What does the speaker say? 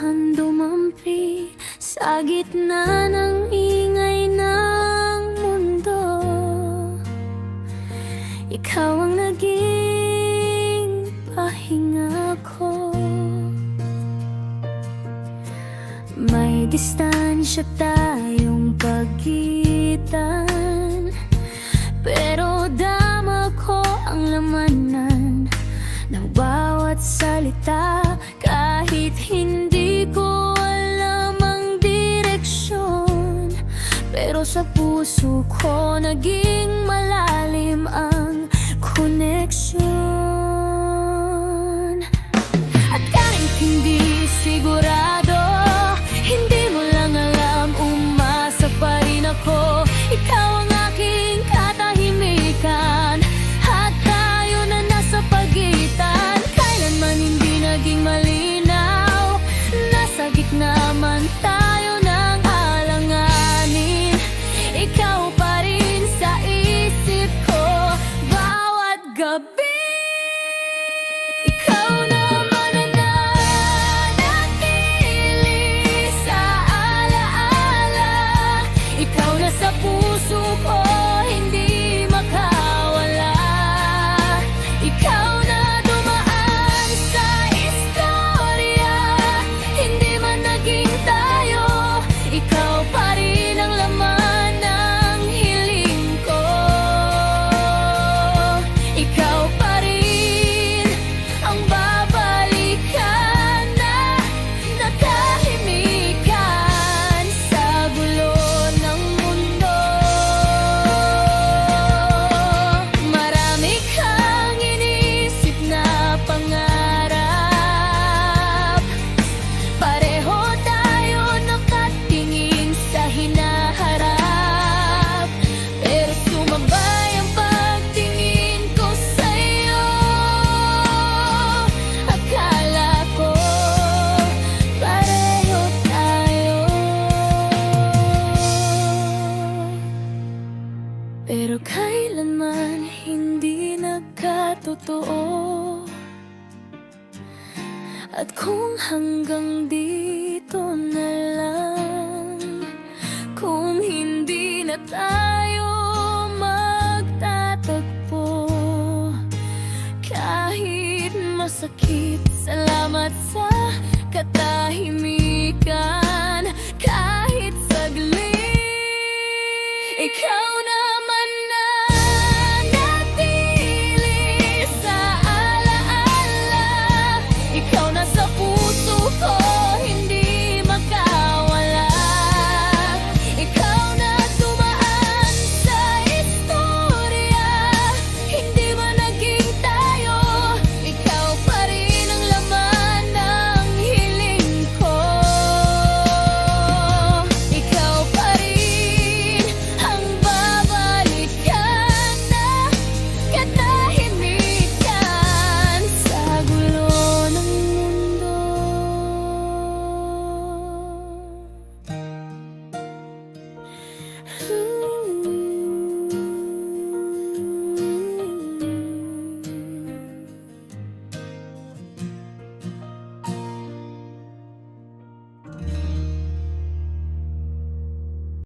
dahan dumampi sa gitna ng ingay ng mundo. Ikaw ang naging pahinga ko. May distansya tayong pagitan, pero dama ko ang lamanan ng bawat salita. Kahit hindi ko alam ang direksyon, pero sa puso ko naging malalim ang koneksyon. At kahit hindi sigurado, hindi mo lang alam, umasa pa rin ako. Ikaw ang aking katahimikan, at tayo na nasa pagitan. Kailanman hindi naging malinaw, nasa gitna man tayo ng alanganin. Ikaw pa rin sa isip ko bawat gabi. Ikaw naman ang nananatili sa alaala. Ikaw na sa puso ko hindi makawala. Ikaw na dumaan sa istorya, hindi man naging tayo. Ikaw pa rin ang laman ng hiling ko. Ikaw pa rin ang babalikan na natahimikan sa gulo ng mundo. Marami kang inisip na pangarap, pareho tayo nakatingin sa hinaharap, pero sumabay ang pagtingin ko sa'yo. Akala ko pareho tayo, pero kailanman hindi nagkatotoo. At kung hanggang dito na lang, kung hindi na tayo magtatagpo, kahit masakit, salamat sa katahimikan.